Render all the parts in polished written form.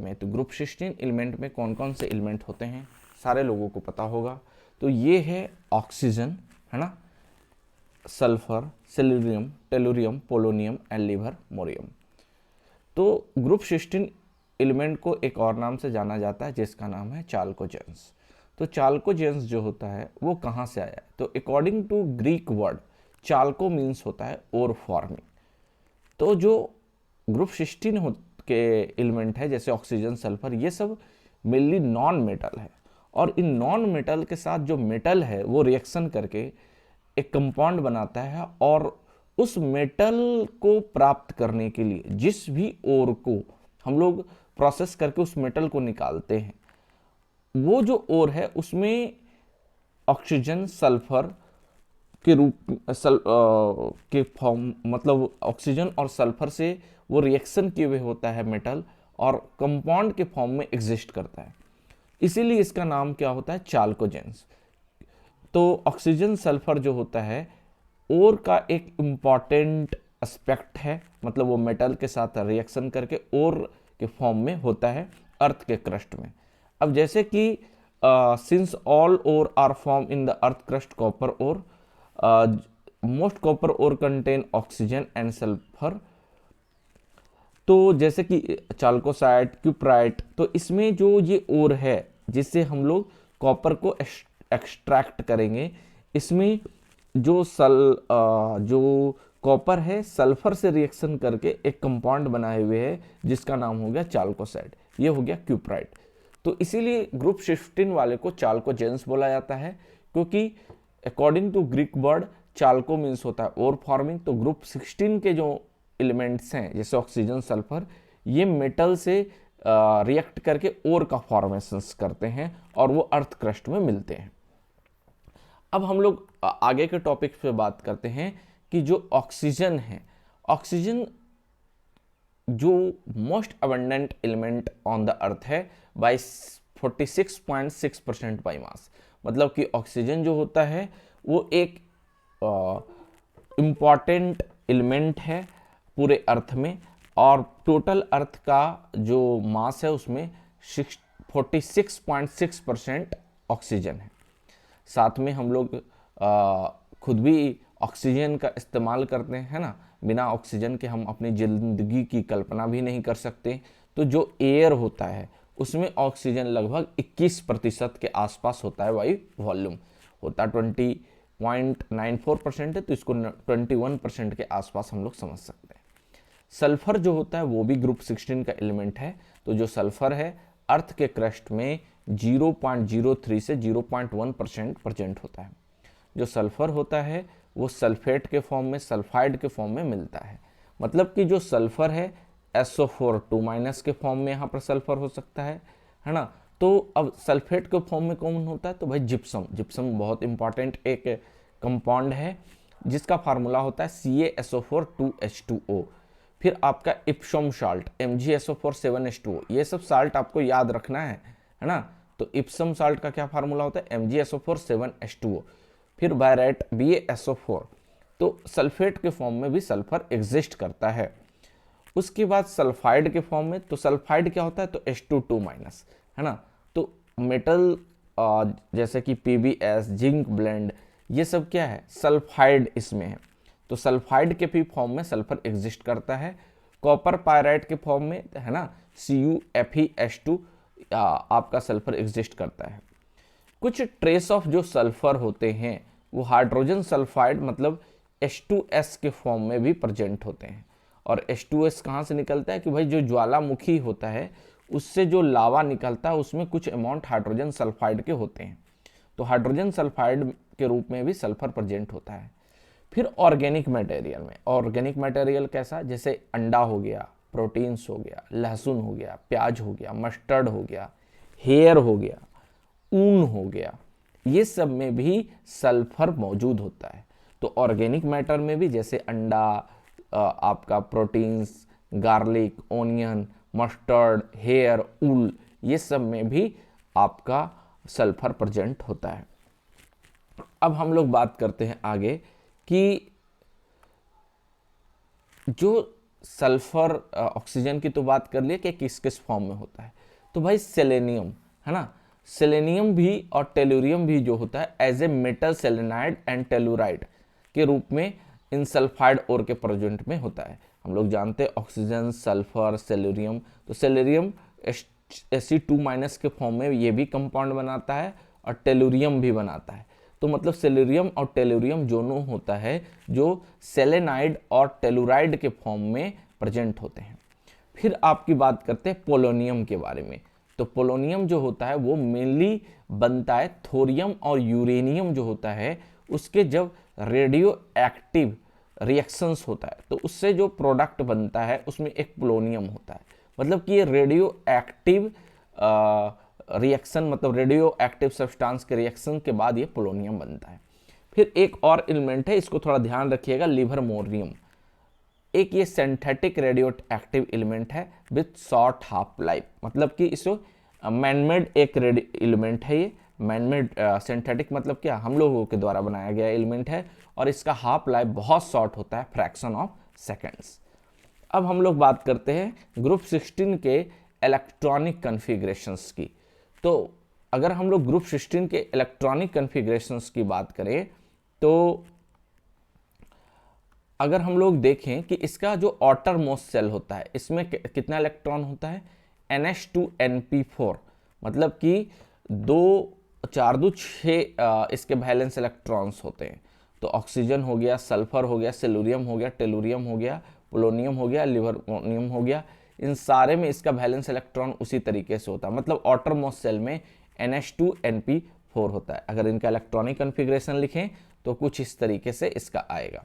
में, तो group 16 element में कौन कौन से एलिमेंट होते हैं सारे लोगों को पता होगा। तो ये है ऑक्सीजन, है ना, sulphur, selenium, tellurium, polonium and livermorium. तो ग्रुप 16 एलिमेंट को एक और नाम से जाना जाता है जिसका नाम है चाल्कोजेंस। तो चाल्कोजेंस जो होता है वो कहाँ से आया है? तो according to Greek word chalco means होता है ओर फॉर्मिंग। तो जो ग्रुप 16 के एलिमेंट है जैसे ऑक्सीजन, सल्फर, ये सब मेनली नॉन मेटल है, और इन नॉन मेटल के साथ जो मेटल है वो रिएक्शन करके एक कंपाउंड बनाता है, और उस मेटल को प्राप्त करने के लिए जिस भी ओर को हम लोग प्रोसेस करके उस मेटल को निकालते हैं, वो जो ओर है उसमें ऑक्सीजन, सल्फर के रूप के फॉर्म, मतलब ऑक्सीजन और सल्फर से वो रिएक्शन किए हुए होता है मेटल, और कंपाउंड के फॉर्म में एग्जिस्ट करता है, इसीलिए इसका नाम क्या होता है? चाल्कोजेंस। तो ऑक्सीजन, सल्फर जो होता है ओर का एक इम्पॉर्टेंट एस्पेक्ट है, मतलब वो मेटल के साथ रिएक्शन करके ओर के फॉर्म में होता है अर्थ के क्रस्ट में। अब जैसे कि since all ore are form in the earth crust copper ore, most copper ore contain oxygen and sulphur. तो जैसे कि चाल्कोसाइट, क्यूप्राइट, तो इसमें जो ये ओर है जिससे हम लोग कॉपर को एक्सट्रैक्ट करेंगे, इसमें जो कॉपर है सल्फर से रिएक्शन करके एक कंपाउंड बनाए हुए है जिसका नाम हो गया चाल्कोसाइट, ये हो गया क्यूप्राइट। तो इसीलिए ग्रुप 16 वाले को चाल्कोजेंस बोला जाता है, क्योंकि according to Greek word chalco means होता है ओर फॉर्मिंग। तो ग्रुप 16 के जो एलिमेंट्स हैं जैसे ऑक्सीजन, सल्फर, ये मेटल से रिएक्ट करके ओर का फॉर्मेशन करते हैं और वो अर्थ क्रस्ट में मिलते हैं। अब हम लोग आगे के टॉपिक पे बात करते हैं कि जो ऑक्सीजन है, ऑक्सीजन जो most abundant element on the earth है बाय 46.6% बाई मास। मतलब कि ऑक्सीजन जो होता है वो एक इम्पॉर्टेंट एलिमेंट है पूरे अर्थ में, और टोटल अर्थ का जो मास है उसमें 46.6% ऑक्सीजन है। साथ में हम लोग खुद भी ऑक्सीजन का इस्तेमाल करते हैं ना, बिना ऑक्सीजन के हम अपनी ज़िंदगी की कल्पना भी नहीं कर सकते। तो जो एयर होता है उसमें ऑक्सीजन लगभग 21% के आसपास होता है, वायु वॉल्यूम होता है 20.94% है, तो इसको 21% के आसपास हम लोग समझ सकते हैं। सल्फर जो होता है वो भी ग्रुप 16 का एलिमेंट है। तो जो सल्फर है अर्थ के क्रस्ट में 0.03 से 0.1% प्रेजेंट होता है। जो सल्फर होता है वो सल्फेट के फॉर्म में, सल्फाइड के फॉर्म में मिलता है। मतलब कि जो सल्फर है SO4 2- के फॉर्म में यहाँ पर सल्फर हो सकता है ना। तो अब सल्फेट के फॉर्म में कौन होता है? तो भाई जिप्सम। जिप्सम बहुत इंपॉर्टेंट एक कंपाउंड है जिसका फार्मूला होता है CaSO4 2H2O। फिर आपका इप्सम साल्ट MgSO4 7H2O, ये सब साल्ट आपको याद रखना है ना। तो इप्सम साल्ट का क्या फार्मूला होता है? MgSO4 7H2O। फिर बायरेट BaSO4। तो सल्फेट के फॉर्म में भी सल्फर एग्जिस्ट करता है। उसके बाद सल्फाइड के फॉर्म में, तो सल्फाइड क्या होता है? तो H2 है ना। तो मेटल जैसे कि PbS, जिंक ब्लेंड, ये सब क्या है? सल्फाइड इसमें है। तो सल्फाइड के भी फॉर्म में सल्फर एग्जिस्ट करता है। कॉपर पायराइट के फॉर्म में, है ना, CuFeH2 आपका सल्फर एग्जिस्ट करता है। कुछ ट्रेस ऑफ जो सल्फर होते हैं वो हाइड्रोजन सल्फाइड मतलब H2S के फॉर्म में भी प्रेजेंट होते हैं। और H2S कहाँ से निकलता है? कि भाई जो ज्वालामुखी होता है उससे जो लावा निकलता है उसमें कुछ अमाउंट हाइड्रोजन सल्फाइड के होते हैं। तो हाइड्रोजन सल्फाइड के रूप में भी सल्फर प्रेजेंट होता है। फिर ऑर्गेनिक मटेरियल में, ऑर्गेनिक मटेरियल कैसा? जैसे अंडा हो गया, प्रोटीन्स हो गया, लहसुन हो गया, प्याज हो गया, मस्टर्ड हो गया, हेयर हो गया, ऊन हो गया, ये सब में भी सल्फर मौजूद होता है। तो ऑर्गेनिक मैटर में भी जैसे अंडा, आपका proteins, garlic, onion, mustard, hair, wool, ये सब में भी आपका सल्फर प्रेजेंट होता है। अब हम लोग बात करते हैं आगे कि जो सल्फर ऑक्सीजन की तो बात कर लिए कि किस किस फॉर्म में होता है। तो भाई सेलेनियम है ना, सेलेनियम भी और टेलुरियम भी जो होता है as a metal selenide and telluride के रूप में इन सल्फाइड ओर के प्रेजेंट में होता है। हम लोग जानते हैं ऑक्सीजन, सल्फर, सेलेरियम। तो सेलेरियम Fe2- के फॉर्म में ये भी कंपाउंड बनाता है और टेलुरियम भी बनाता है। तो मतलब सेलेरियम और टेलुरियम दोनों होता है जो सेलेनाइड और टेलुराइड के फॉर्म में प्रेजेंट होते हैं। फिर आपकी बात करते हैं पोलोनियम के बारे में। तो पोलोनियम जो होता है वो मेनली बनता है थोरियम और यूरेनियम जो होता है उसके जब रेडियो एक्टिव रिएक्शंस होता है तो उससे जो प्रोडक्ट बनता है उसमें एक पोलोनियम होता है। मतलब कि ये रेडियो एक्टिव रिएक्शन, मतलब रेडियो एक्टिव सब्सटेंस के रिएक्शन के बाद ये पोलोनियम बनता है। फिर एक और एलिमेंट है, इसको थोड़ा ध्यान रखिएगा, लिवरमोरियम। एक ये सिंथेटिक रेडियो एक्टिव एलिमेंट है विथ शॉर्ट हाफ लाइफ, मतलब कि इसको मैनमेड एक एलिमेंट है। ये मैनमेड सिंथेटिक मतलब क्या, हम लोगों के द्वारा बनाया गया एलिमेंट है और इसका हाफ लाइफ बहुत शॉर्ट होता है, फ्रैक्शन ऑफ सेकेंड्स। अब हम लोग बात करते हैं ग्रुप 16 के इलेक्ट्रॉनिक कन्फिग्रेशंस की। तो अगर हम लोग ग्रुप 16 के इलेक्ट्रॉनिक कन्फिग्रेशंस की बात करें तो अगर हम लोग देखें कि इसका जो आउटर मोस्ट सेल होता है इसमें कितना इलेक्ट्रॉन होता है, NH2NP4, मतलब कि 2 4 2 6 इसके वैलेंस इलेक्ट्रॉन्स होते हैं। तो ऑक्सीजन हो गया, सल्फर हो गया, सेलुरियम हो गया, टेलुरियम हो गया, पोलोनियम हो गया, लिवरमोनियम हो गया, इन सारे में इसका वैलेंस इलेक्ट्रॉन उसी तरीके से होता है। मतलब आउटर मोस्ट सेल में NH2NP4 होता है। अगर इनका इलेक्ट्रॉनिक कन्फिग्रेशन लिखें तो कुछ इस तरीके से इसका आएगा।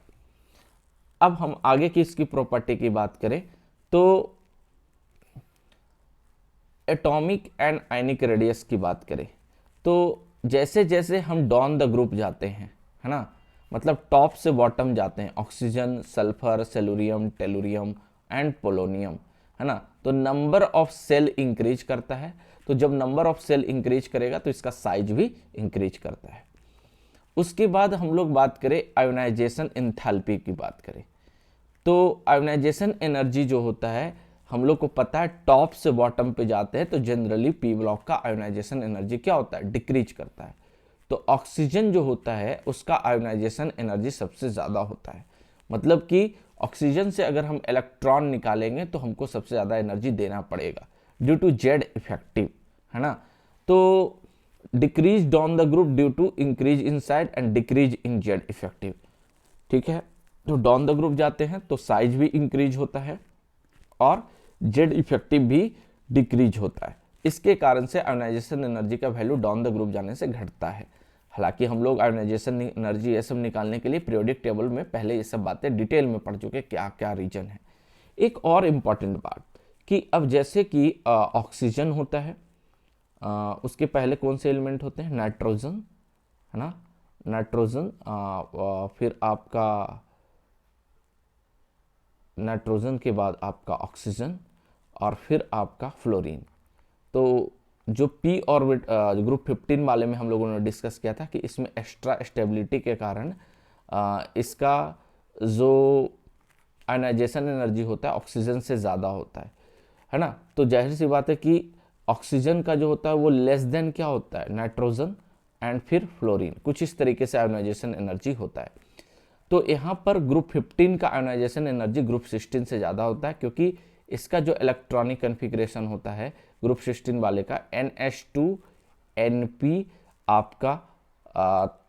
अब हम आगे की इसकी प्रॉपर्टी की बात करें तो एटॉमिक एंड आयनिक रेडियस की बात करें तो जैसे जैसे हम डाउन द ग्रुप जाते हैं, है ना, मतलब टॉप से बॉटम जाते हैं, oxygen, sulphur, selenium, tellurium and polonium, है ना, तो नंबर ऑफ सेल इंक्रीज करता है। तो जब नंबर ऑफ सेल इंक्रीज करेगा तो इसका साइज भी इंक्रीज करता है। उसके बाद हम लोग बात करें आयोनाइजेशन एंथैल्पी की बात करें तो आयोनाइजेशन एनर्जी जो होता है हम लोग को पता है टॉप से बॉटम पे जाते हैं तो जनरली पी ब्लॉक का आयोनाइजेशन एनर्जी क्या होता है, डिक्रीज करता है। तो ऑक्सीजन जो होता है उसका आयोनाइजेशन एनर्जी सबसे ज़्यादा होता है। मतलब कि ऑक्सीजन से अगर हम इलेक्ट्रॉन निकालेंगे तो हमको सबसे ज़्यादा एनर्जी देना पड़ेगा ड्यू टू जेड इफेक्टिव, है ना। तो decrease down the group due to increase in size and decrease in Z effective, ठीक है। तो डाउन द ग्रुप जाते हैं तो साइज भी इंक्रीज होता है और जेड इफेक्टिव भी डिक्रीज होता है। इसके कारण से आयोनाइजेशन एनर्जी का वैल्यू डाउन द ग्रुप जाने से घटता है। हालांकि हम लोग आयोनाइजेशन एनर्जी ये सब निकालने के लिए पीरियोडिक टेबल में पहले ये सब बातें डिटेल में पढ़ चुके क्या क्या रीजन है। एक और इम्पॉर्टेंट बात कि अब जैसे कि ऑक्सीजन होता है, उसके पहले कौन से एलिमेंट होते हैं, नाइट्रोजन, है ना, नाइट्रोजन, फिर आपका नाइट्रोजन के बाद आपका ऑक्सीजन और फिर आपका फ्लोरीन। तो जो पी ऑर्बिट ग्रुप 15 वाले में हम लोगों ने डिस्कस किया था कि इसमें एक्स्ट्रा स्टेबिलिटी के कारण इसका जो आयनाइजेशन एनर्जी होता है ऑक्सीजन से ज़्यादा होता है ना। तो जाहिर सी बात है कि ऑक्सीजन का जो होता है वो लेस देन क्या होता है, नाइट्रोजन एंड फिर फ्लोरीन, कुछ इस तरीके से आयनाइजेशन एनर्जी होता है। तो यहाँ पर ग्रुप 15 का आयोनाइजेशन एनर्जी ग्रुप 16 से ज़्यादा होता है क्योंकि इसका जो इलेक्ट्रॉनिक कन्फिग्रेशन होता है ग्रुप 16 वाले का NH2NP आपका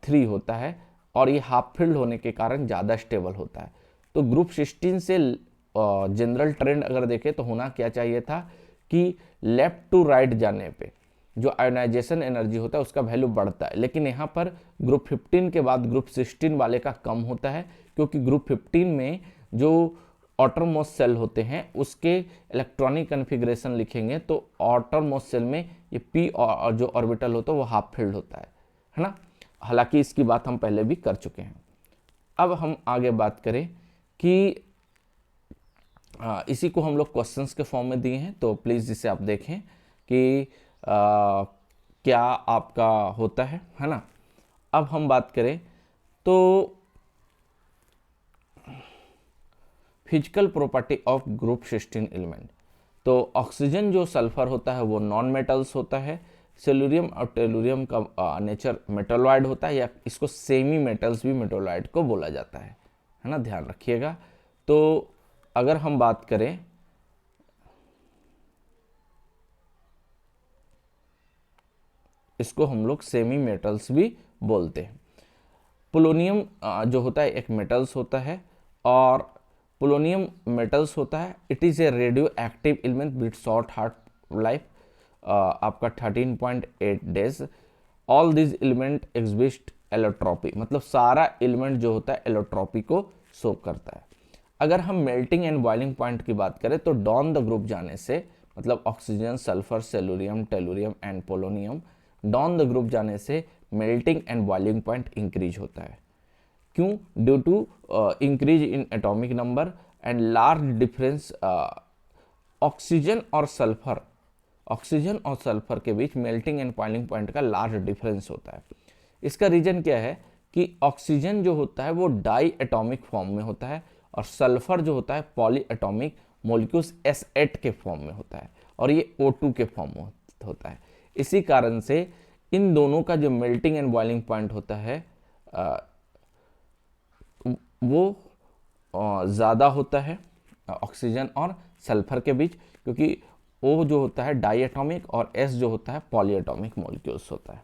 3 होता है और ये हाफ फिल्ड होने के कारण ज़्यादा स्टेबल होता है। तो ग्रुप 16 से जनरल ट्रेंड अगर देखें तो होना क्या चाहिए था कि लेफ्ट टू राइट जाने पे जो आयोनाइजेशन एनर्जी होता है उसका वैल्यू बढ़ता है, लेकिन यहाँ पर ग्रुप 15 के बाद ग्रुप 16 वाले का कम होता है क्योंकि ग्रुप 15 में जो आउटर मोस्ट सेल होते हैं उसके इलेक्ट्रॉनिक कन्फिग्रेशन लिखेंगे तो आउटर मोस्ट सेल में ये पी और जो ऑर्बिटल होता है वो हाफ फिल्ड होता है ना। हालांकि इसकी बात हम पहले भी कर चुके हैं। अब हम आगे बात करें कि इसी को हम लोग क्वेश्चंस के फॉर्म में दिए हैं तो प्लीज़ इसे आप देखें कि क्या आपका होता है ना। अब हम बात करें तो physical property of group 16 element. तो ऑक्सीजन जो सल्फर होता है वो नॉन मेटल्स होता है, सेलुरियम और टेलुरियम का नेचर मेटलॉइड होता है, या इसको सेमी मेटल्स भी मेटलॉइड को बोला जाता है ना, ध्यान रखिएगा। तो अगर हम बात करें इसको हम लोग सेमी मेटल्स भी बोलते हैं। पोलोनियम जो होता है एक मेटल्स होता है, और पोलोनियम मेटल्स होता है। It is a radio active element with short heart life, आपका 13.8 days. All this element exist allotropy, मतलब सारा एलिमेंट जो होता है एलोट्रॉपी को शो करता है। अगर हम मेल्टिंग एंड बॉइलिंग पॉइंट की बात करें तो डाउन द ग्रुप जाने से, मतलब oxygen, sulphur, selenium, tellurium and polonium, down the group जाने से melting and boiling point increase होता है। क्यों? Due to increase in atomic number and large difference. Oxygen और सल्फर के बीच मेल्टिंग एंड बॉइलिंग पॉइंट का लार्ज डिफरेंस होता है। इसका रीजन क्या है कि ऑक्सीजन जो होता है वो डाई एटॉमिक फॉर्म में होता है, और सल्फर जो होता है पॉली एटॉमिक मोलिक्यूल्स S8 के फॉर्म में होता है, और ये O2 के फॉर्म में होता है। इसी कारण से इन दोनों का जो मेल्टिंग एंड बॉइलिंग पॉइंट होता है वो ज़्यादा होता है ऑक्सीजन और सल्फर के बीच, क्योंकि O जो होता है डाई एटॉमिक और S जो होता है पॉली एटॉमिक मॉलिक्यूल्स होता है।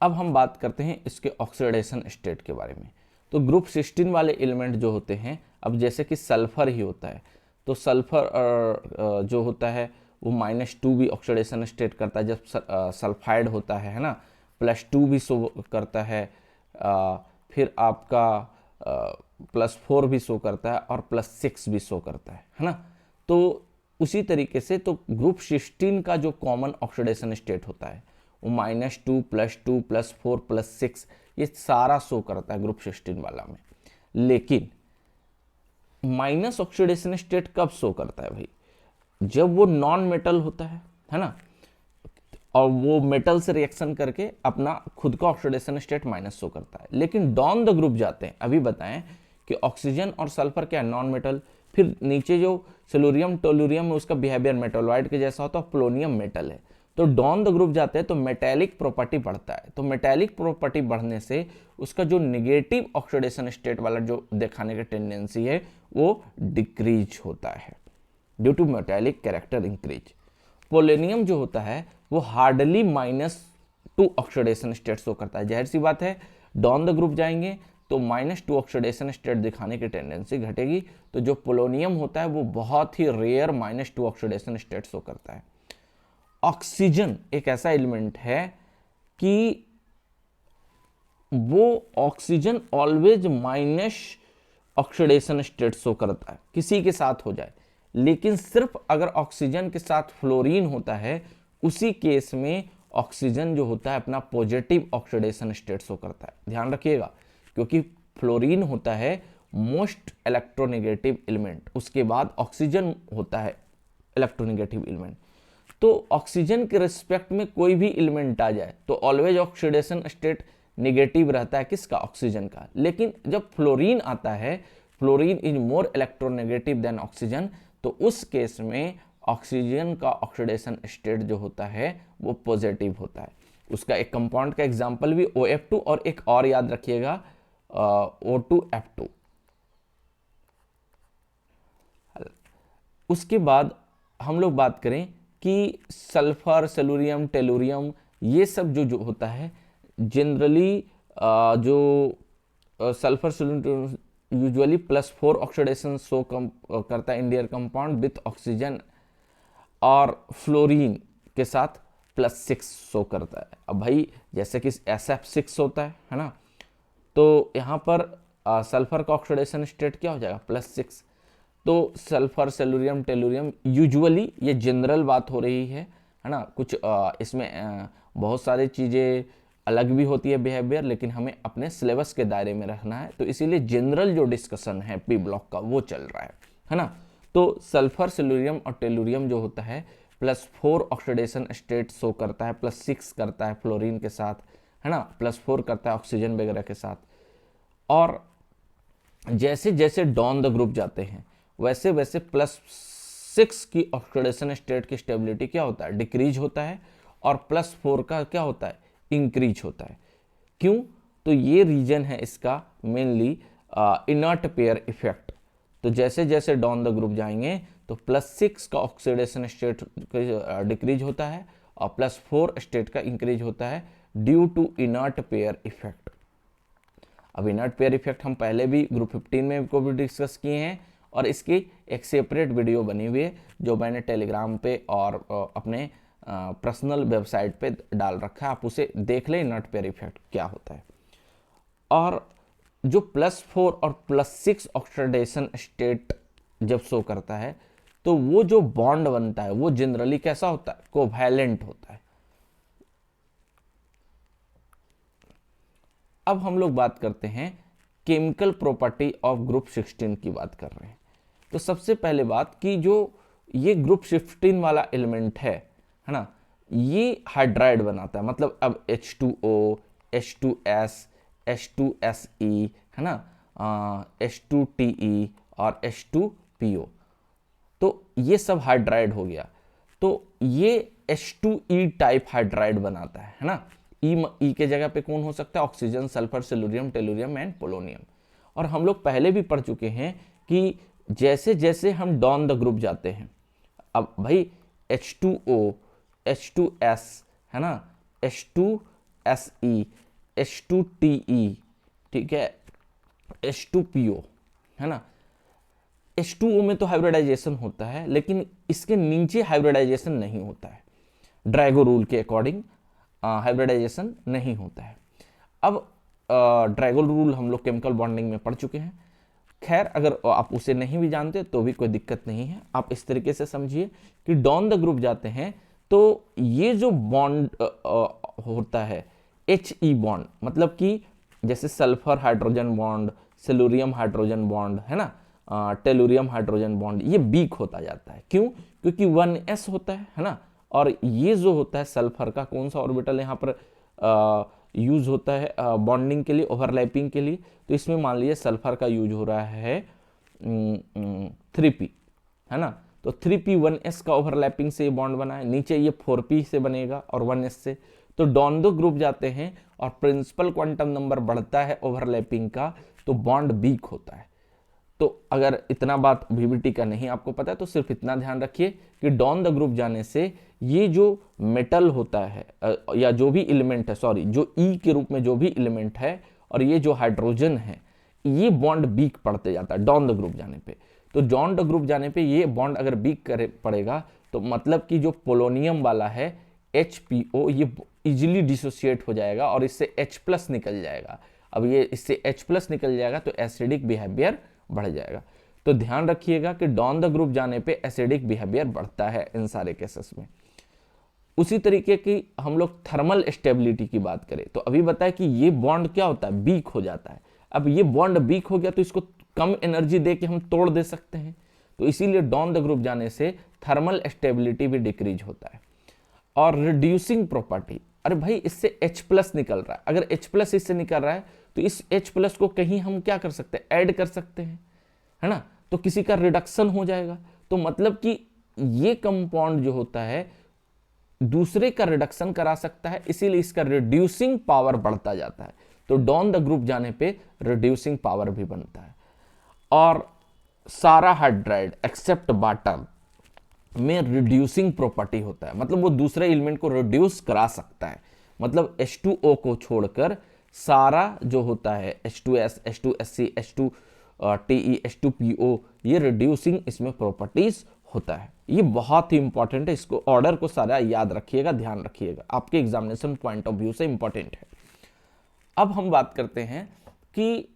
अब हम बात करते हैं इसके ऑक्सीडेशन स्टेट के बारे में। तो ग्रुप 16 वाले एलिमेंट जो होते हैं, अब जैसे कि सल्फर ही होता है, तो सल्फर जो होता है वो -2 भी ऑक्सीडेशन स्टेट करता है जब सल्फाइड होता है ना, +2 भी शो करता है, फिर आपका +4 भी शो करता है, और +6 भी शो करता है ना। तो उसी तरीके से तो ग्रुप 16 का जो कॉमन ऑक्सीडेशन स्टेट होता है वो -2, +2, +4, +6 ये सारा शो करता है ग्रुप 16 वाला में। लेकिन माइनस ऑक्सीडेशन स्टेट कब शो करता है भाई? जब वो नॉन मेटल होता है ना, और वो मेटल से रिएक्शन करके अपना खुद का ऑक्सीडेशन स्टेट माइनस शो करता है। लेकिन डाउन द ग्रुप जाते हैं, अभी बताएं कि ऑक्सीजन और सल्फर क्या नॉन मेटल, फिर नीचे जो सेलुरियम टोलुरियम है उसका बिहेवियर मेटलॉइड के जैसा होता है, पोलोनियम मेटल है। तो डाउन द ग्रुप जाते हैं तो मेटेलिक प्रॉपर्टी बढ़ता है। तो मेटेलिक प्रॉपर्टी बढ़ने से उसका जो निगेटिव ऑक्सीडेशन स्टेट वाला जो दिखाने की टेंडेंसी है वो डिक्रीज होता है due to metallic character increase. Polonium जो होता है वो हार्डली -2 ऑक्सीडेशन स्टेट शो करता है। जाहिर सी बात है डाउन द ग्रुप जाएंगे तो -2 ऑक्सीडेशन स्टेट दिखाने की टेंडेंसी घटेगी। तो जो पोलोनियम होता है वो बहुत ही रेयर -2 ऑक्सीडेशन स्टेट शो करता है। ऑक्सीजन एक ऐसा एलिमेंट है कि वो oxygen always minus oxidation state show करता है, किसी के साथ हो जाए। लेकिन सिर्फ अगर ऑक्सीजन के साथ फ्लोरीन होता है उसी केस में ऑक्सीजन जो होता है अपना पॉजिटिव ऑक्सीडेशन स्टेट शो करता है। ध्यान रखिएगा, क्योंकि फ्लोरीन होता है मोस्ट इलेक्ट्रोनेगेटिव एलिमेंट, उसके बाद ऑक्सीजन होता है इलेक्ट्रोनेगेटिव एलिमेंट। तो ऑक्सीजन के रिस्पेक्ट में कोई भी एलिमेंट आ जाए तो ऑलवेज ऑक्सीडेशन स्टेट नेगेटिव रहता है, किसका? ऑक्सीजन का। लेकिन जब फ्लोरीन आता है, fluorine is more electronegative than oxygen, तो उस केस में ऑक्सीजन का ऑक्सीडेशन स्टेट जो होता है वो पॉजिटिव होता है। उसका एक कंपाउंड का एग्जांपल भी OF2, और एक और याद रखिएगा O2F2। उसके बाद हम लोग बात करें कि सल्फर, सेलुरियम, टेलुरियम ये सब जो होता है जनरली जो सल्फर सेलुरियम यूजुअली +4 ऑक्सीडेशन शो करता है इंडियर कंपाउंड विथ ऑक्सीजन, और फ्लोरीन के साथ +6 शो करता है। अब भाई जैसे कि SF6 होता है ना, तो यहाँ पर सल्फर का ऑक्सीडेशन स्टेट क्या हो जाएगा? +6। तो सल्फर, सेलुरियम, टेलुरियम यूजुअली, ये जनरल बात हो रही है ना, कुछ इसमें बहुत सारी चीज़ें अलग भी होती है बिहेवियर, लेकिन हमें अपने सिलेबस के दायरे में रखना है, तो इसीलिए जनरल जो डिस्कशन है P ब्लॉक का वो चल रहा है ना। तो सल्फर, सेलुरियम और टेलुरियम जो होता है +4 ऑक्सीडेशन स्टेट शो करता है, +6 करता है फ्लोरीन के साथ, है ना, +4 करता है ऑक्सीजन वगैरह के साथ। और जैसे जैसे डाउन द ग्रुप जाते हैं वैसे वैसे +6 की ऑक्सीडेशन स्टेट की स्टेबिलिटी क्या होता है, डिक्रीज होता है, और +4 का क्या होता है, इंक्रीज होता है। क्यों? तो ये रीजन है इसका मेनली इनर्ट पेयर इफेक्ट। तो जैसे जैसे डाउन द ग्रुप जाएंगे तो +6 का ऑक्सीडेशन स्टेट डिक्रीज होता है और +4 स्टेट का इंक्रीज होता है due to inert pair effect. अब इनर्ट पेयर इफेक्ट हम पहले भी ग्रुप 15 में को भी डिस्कस किए हैं और इसकी एक सेपरेट वीडियो बनी हुई है जो मैंने टेलीग्राम पे और अपने पर्सनल वेबसाइट पे डाल रखा है, आप उसे देख लें इनर्ट पेयर इफेक्ट क्या होता है। और जो +4 और +6 ऑक्सीडेशन स्टेट जब शो करता है तो वो जो बॉन्ड बनता है वो जनरली कैसा होता है, कोवैलेंट होता है। अब हम लोग बात करते हैं केमिकल प्रॉपर्टी ऑफ ग्रुप 16 की बात कर रहे हैं। तो सबसे पहले बात कि जो ये ग्रुप 16 वाला एलिमेंट है ना, ये हाइड्राइड बनाता है। मतलब अब H2O, H2S, H2SE है ना, H2TE और H2PO, तो ये सब हाइड्राइड हो गया। तो ये H2E टाइप हाइड्राइड बनाता है ना। ई के जगह पे कौन हो सकता है, oxygen, sulphur, selenium, tellurium and polonium. और हम लोग पहले भी पढ़ चुके हैं कि जैसे जैसे हम डाउन द ग्रुप जाते हैं, अब भाई H2O, H2S है ना, H2SE, H2TE, ठीक है, H2PO है ना। H2O में तो हाइब्रिडाइजेशन होता है लेकिन इसके नीचे हाइब्रिडाइजेशन नहीं होता है। ड्रैगो रूल के अकॉर्डिंग हाइब्रिडाइजेशन नहीं होता है। अब ड्रैगो रूल हम लोग केमिकल बॉन्डिंग में पढ़ चुके हैं। खैर अगर आप उसे नहीं भी जानते तो भी कोई दिक्कत नहीं है। आप इस तरीके से समझिए कि डाउन द ग्रुप जाते हैं तो ये जो बॉन्ड होता है HE बॉन्ड, मतलब कि जैसे sulphur hydrogen bond, selenium hydrogen bond है ना, टेलुरियम हाइड्रोजन बॉन्ड, ये वीक होता जाता है। क्यों? क्योंकि 1s होता है ना, और ये जो होता है सल्फर का कौन सा ऑर्बिटल यहाँ पर यूज होता है बॉन्डिंग के लिए, ओवरलैपिंग के लिए। तो इसमें मान लीजिए सल्फर का यूज हो रहा है 3p है ना, तो 3p 1s का ओवरलैपिंग से ये बॉन्ड बना है। नीचे ये 4p से बनेगा और 1s से। तो डाउन द ग्रुप जाते हैं और प्रिंसिपल क्वांटम नंबर बढ़ता है ओवरलैपिंग का, तो बॉन्ड वीक होता है। तो अगर इतना बात VBT का नहीं आपको पता है तो सिर्फ इतना ध्यान रखिए कि डाउन द ग्रुप जाने से ये जो मेटल होता है या जो भी एलिमेंट है, सॉरी, जो E के रूप में जो भी एलिमेंट है और ये जो हाइड्रोजन है, ये बॉन्ड वीक पड़ते जाता है डाउन द ग्रुप जाने पे। तो डाउन द ग्रुप जाने पे ये बॉन्ड अगर वीक करे पड़ेगा तो मतलब कि जो पोलोनियम वाला है HPO, ये इजिली डिसोसिएट हो जाएगा और इससे H+ निकल जाएगा। अब ये इससे H+ निकल जाएगा तो एसिडिक बिहेवियर बढ़ जाएगा। तो ध्यान रखिएगा कि डाउन द ग्रुप जाने पे एसिडिक बिहेवियर बढ़ता है इन सारे केसेस में। उसी तरीके की हम लोग थर्मल स्टेबिलिटी की बात करें तो अभी बताया कि ये बॉन्ड क्या होता है, वीक हो जाता है। अब ये बॉन्ड वीक हो गया तो इसको कम एनर्जी दे के हम तोड़ दे सकते हैं, तो इसीलिए डाउन द ग्रुप जाने से थर्मल स्टेबिलिटी भी डिक्रीज होता है। और रिड्यूसिंग प्रॉपर्टी, अरे भाई इससे H+ निकल रहा है, अगर H+ इससे निकल रहा है तो इस H+ को कहीं हम क्या कर सकते हैं, ऐड कर सकते हैं, है ना, तो किसी का रिडक्शन हो जाएगा। तो मतलब कि ये कंपाउंड जो होता है दूसरे का रिडक्शन करा सकता है, इसीलिए इसका रिड्यूसिंग पावर बढ़ता जाता है। तो डाउन द ग्रुप जाने पे रिड्यूसिंग पावर भी बनता है। और सारा हाइड्राइड एक्सेप्ट वाटर में रिड्यूसिंग प्रॉपर्टी होता है, मतलब वो दूसरे एलिमेंट को रिड्यूस करा सकता है। मतलब H2O को छोड़कर सारा जो होता है H2S, H2SC, H2TE, H2PO, ये रिड्यूसिंग इसमें प्रॉपर्टीज होता है। ये बहुत ही इंपॉर्टेंट है, इसको ऑर्डर को सारा याद रखिएगा, ध्यान रखिएगा, आपके एग्जामिनेशन पॉइंट ऑफ व्यू से इंपॉर्टेंट है। अब हम बात करते हैं कि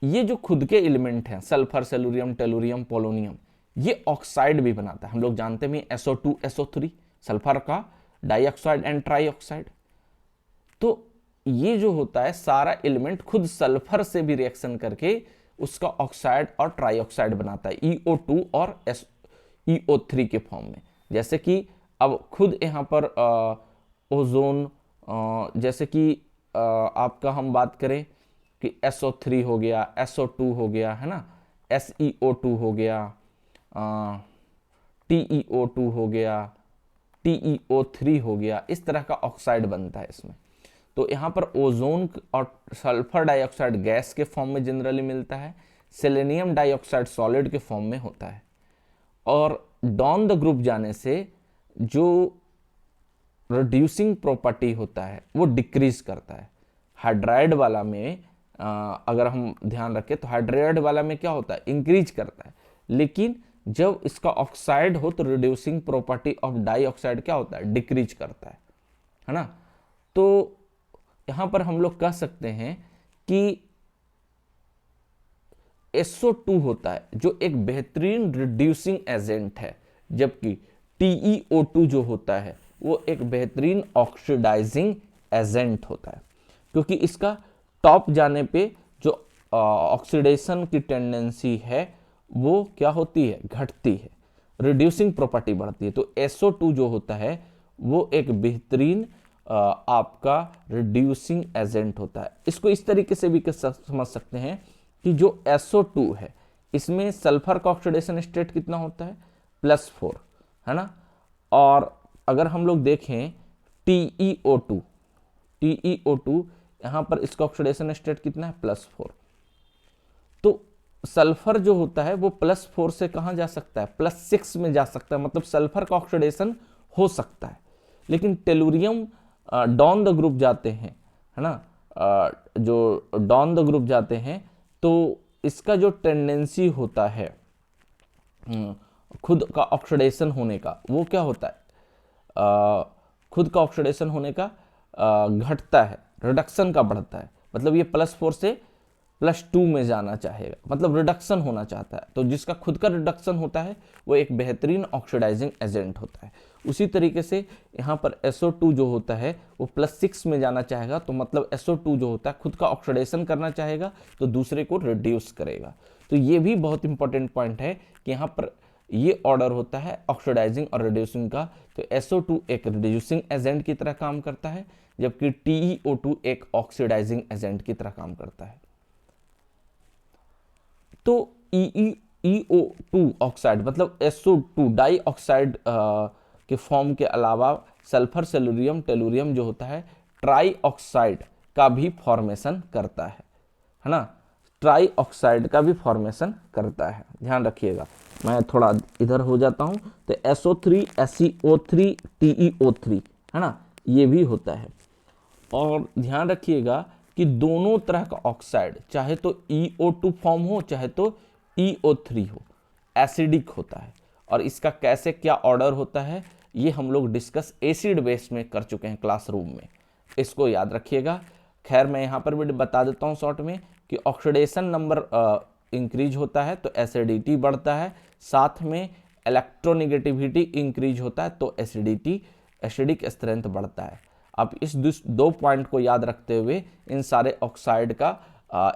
ये जो खुद के एलिमेंट हैं सल्फर, सिल्यूरियम, टेलुरियम, पोलोनियम, ये ऑक्साइड भी बनाता है। हम लोग जानते हैं SO2, SO3, सल्फर का डाइऑक्साइड एंड ट्राइऑक्साइड। तो ये जो होता है सारा एलिमेंट खुद सल्फर से भी रिएक्शन करके उसका ऑक्साइड और ट्राइऑक्साइड बनाता है, EO2 और EO3 के फॉर्म में। जैसे कि अब खुद यहाँ पर ओजोन, जैसे कि आपका हम बात करें कि SO3 हो गया, SO2 हो गया, है ना, SeO2 हो गया, TeO2 हो गया, TeO3 हो गया, इस तरह का ऑक्साइड बनता है इसमें। तो यहाँ पर ओजोन और सल्फर डाइऑक्साइड गैस के फॉर्म में जनरली मिलता है, सेलेनियम डाइऑक्साइड सॉलिड के फॉर्म में होता है। और डाउन द ग्रुप जाने से जो रिड्यूसिंग प्रॉपर्टी होता है वो डिक्रीज करता है। हाइड्राइड वाला में अगर हम ध्यान रखें तो हाइड्राइड वाला में क्या होता है, इंक्रीज करता है, लेकिन जब इसका ऑक्साइड हो तो रिड्यूसिंग प्रॉपर्टी ऑफ डाइऑक्साइड क्या होता है, डिक्रीज करता है ना। तो यहां पर हम लोग कह सकते हैं कि SO2 होता है जो एक बेहतरीन रिड्यूसिंग एजेंट है, जबकि TeO2 जो होता है वो एक बेहतरीन ऑक्सीडाइजिंग एजेंट होता है, क्योंकि इसका टॉप जाने पे जो ऑक्सीडेशन की टेंडेंसी है वो क्या होती है, घटती है, रिड्यूसिंग प्रॉपर्टी बढ़ती है। तो SO2 जो होता है वो एक बेहतरीन आपका रिड्यूसिंग एजेंट होता है। इसको इस तरीके से भी समझ सकते हैं कि जो SO2 है इसमें सल्फर का ऑक्सीडेशन स्टेट कितना होता है, +4, है ना। और अगर हम लोग देखें TeO2 यहाँ पर इसका ऑक्सीडेशन स्टेट कितना है, +4। तो सल्फर जो होता है वो +4 से कहां जा सकता है, +6 में जा सकता है, मतलब सल्फर का ऑक्सीडेशन हो सकता है। लेकिन टेलुरियम डाउन द ग्रुप जाते हैं, है ना, जो डाउन द ग्रुप जाते हैं तो इसका जो टेंडेंसी होता है खुद का ऑक्सीडेशन होने का, वो क्या होता है, खुद का ऑक्सीडेशन होने का घटता है, रिडक्शन का बढ़ता है। मतलब ये +4 से +2 में जाना चाहेगा, मतलब रिडक्शन होना चाहता है। तो जिसका खुद का रिडक्शन होता है वो एक बेहतरीन ऑक्सीडाइजिंग एजेंट होता है। उसी तरीके से यहाँ पर SO2 जो होता है वो +6 में जाना चाहेगा, तो मतलब SO2 जो होता है खुद का ऑक्सीडेशन करना चाहेगा तो दूसरे को रिड्यूस करेगा। तो ये भी बहुत इंपॉर्टेंट पॉइंट है कि यहाँ पर ये ऑर्डर होता है ऑक्सीडाइजिंग और रिड्यूसिंग का। तो SO2 एक रिड्यूसिंग एजेंट की तरह काम करता है, जबकि TeO2 एक ऑक्सीडाइजिंग एजेंट की तरह काम करता है। तो EO2 ऑक्साइड मतलब SO2 डाई ऑक्साइड के फॉर्म के अलावा सल्फर, सेलुरियम, टेलुरियम जो होता है ट्राई ऑक्साइड का भी फॉर्मेशन करता है ना, ट्राई ऑक्साइड का भी फॉर्मेशन करता है। ध्यान रखिएगा, मैं थोड़ा इधर हो जाता हूं। तो SO3, SeO3, TeO3, है ना, ये भी होता है। और ध्यान रखिएगा कि दोनों तरह का ऑक्साइड चाहे तो EO2 फॉर्म हो चाहे तो EO3 हो, एसिडिक होता है। और इसका कैसे क्या ऑर्डर होता है ये हम लोग डिस्कस एसिड बेस में कर चुके हैं क्लासरूम में, इसको याद रखिएगा। खैर मैं यहाँ पर भी बता देता हूँ शॉर्ट में कि ऑक्सीडेशन नंबर इंक्रीज होता है तो एसिडिटी बढ़ता है, साथ में इलेक्ट्रोनिगेटिविटी इंक्रीज होता है तो एसिडिक स्ट्रेंथ बढ़ता है। आप इस दो पॉइंट को याद रखते हुए इन सारे ऑक्साइड का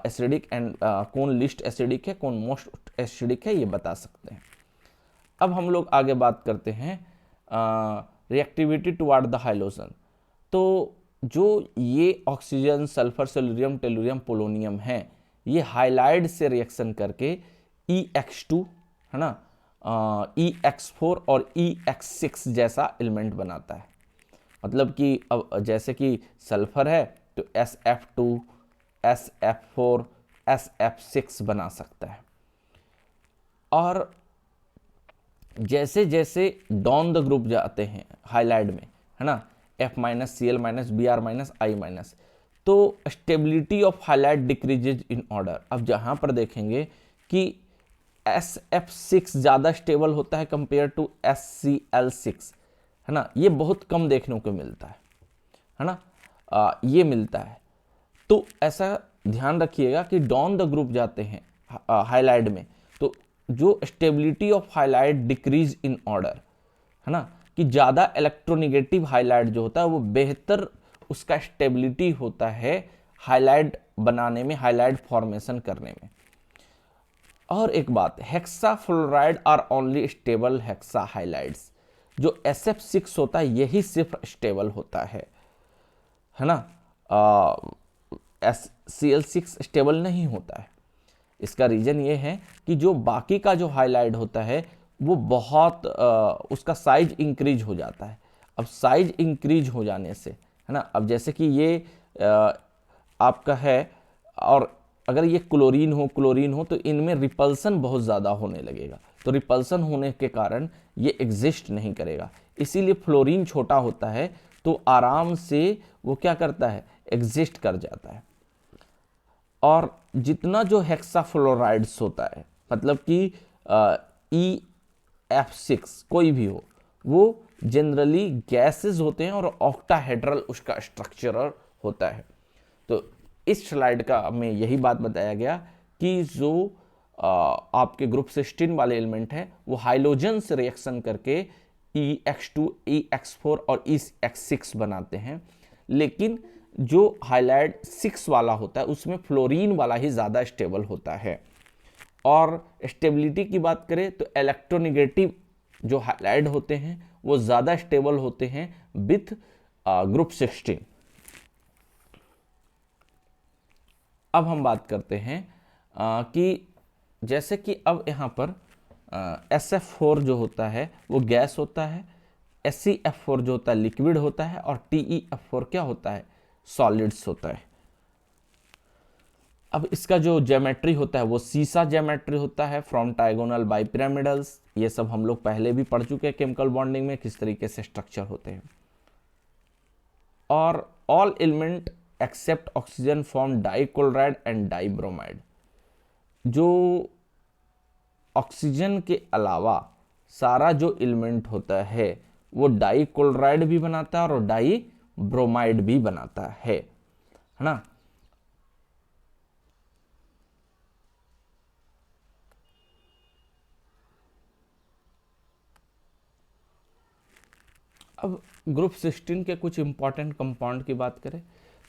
एसिडिक एंड कौन लिस्ट एसिडिक है कौन मोस्ट एसिडिक है ये बता सकते हैं। अब हम लोग आगे बात करते हैं रिएक्टिविटी टुवर्ड द हाइड्रोजन। तो जो ये oxygen, sulphur, selenium, tellurium, polonium है ये हाइलाइड से रिएक्शन करके EX2, है ना, EX4 और EX6 जैसा एलिमेंट बनाता है। मतलब कि अब जैसे कि सल्फर है तो SF2, SF4, SF6 बना सकता है। और जैसे जैसे डाउन द ग्रुप जाते हैं हाइलाइड में, है ना, F-, Cl-, Br-, I-, तो stability of highlight decreases in order. अब जहां पर देखेंगे कि SF6 ज़्यादा स्टेबल होता है कंपेयर टू SCl6, है ना, ये बहुत कम देखने को मिलता है ना, ये मिलता है। तो ऐसा ध्यान रखिएगा कि डाउन द ग्रुप जाते हैं हाइलाइट में तो जो stability of highlight decrease in order, है ना, कि ज़्यादा इलेक्ट्रोनिगेटिव हाइलाइट जो होता है वो बेहतर उसका स्टेबिलिटी होता है हाइलाइट बनाने में, हाइलाइट फॉर्मेशन करने में। और एक बात, hexafluoride are only stable hexa halides. जो SF6 होता है यही सिर्फ स्टेबल होता है ना। Cl6 स्टेबल नहीं होता है। इसका रीजन ये है कि जो बाकी का जो हाइलाइट होता है वो बहुत उसका साइज इंक्रीज हो जाता है। अब साइज इंक्रीज हो जाने से, है ना, अब जैसे कि ये आपका है, और अगर ये क्लोरीन हो तो इनमें रिपल्सन बहुत ज़्यादा होने लगेगा। तो रिपल्सन होने के कारण ये एग्जिस्ट नहीं करेगा। इसीलिए फ्लोरीन छोटा होता है तो आराम से वो क्या करता है, एग्जिस्ट कर जाता है। और जितना जो हेक्साफ्लोराइड्स होता है, मतलब कि EF6 कोई भी हो, वो जनरली गैसेस होते हैं और ऑक्टाहेड्रल उसका स्ट्रक्चर होता है। तो इस स्लाइड का में यही बात बताया गया कि जो आपके ग्रुप 16 वाले एलिमेंट है वो हाइलोजन से रिएक्शन करके EX2, EX4 और EX6 बनाते हैं, लेकिन जो हाइलाइट 6 वाला होता है उसमें फ्लोरीन वाला ही ज़्यादा स्टेबल होता है। और स्टेबिलिटी की बात करें तो इलेक्ट्रोनेगेटिव जो हाइलाइट होते हैं वो ज़्यादा स्टेबल होते हैं विथ ग्रुप 16। अब हम बात करते हैं कि जैसे कि अब यहाँ पर SF4 जो होता है वो गैस होता है, SeF4 जो होता है लिक्विड होता है, और TeF4 क्या होता है, सॉलिड्स होता है। अब इसका जो ज्योमेट्री होता है वो सीसा ज्योमेट्री होता है, फ्रॉम ट्राइगोनल बाइपिरामिडल्स। ये सब हम लोग पहले भी पढ़ चुके हैं केमिकल बॉन्डिंग में, किस तरीके से स्ट्रक्चर होते हैं। और all element except oxygen form dichloride and dibromide. जो ऑक्सीजन के अलावा सारा जो एलिमेंट होता है वो डाइक्लोराइड भी बनाता है और डाइब्रोमाइड भी बनाता है ना। अब ग्रुप 16 के कुछ इंपॉर्टेंट कंपाउंड की बात करें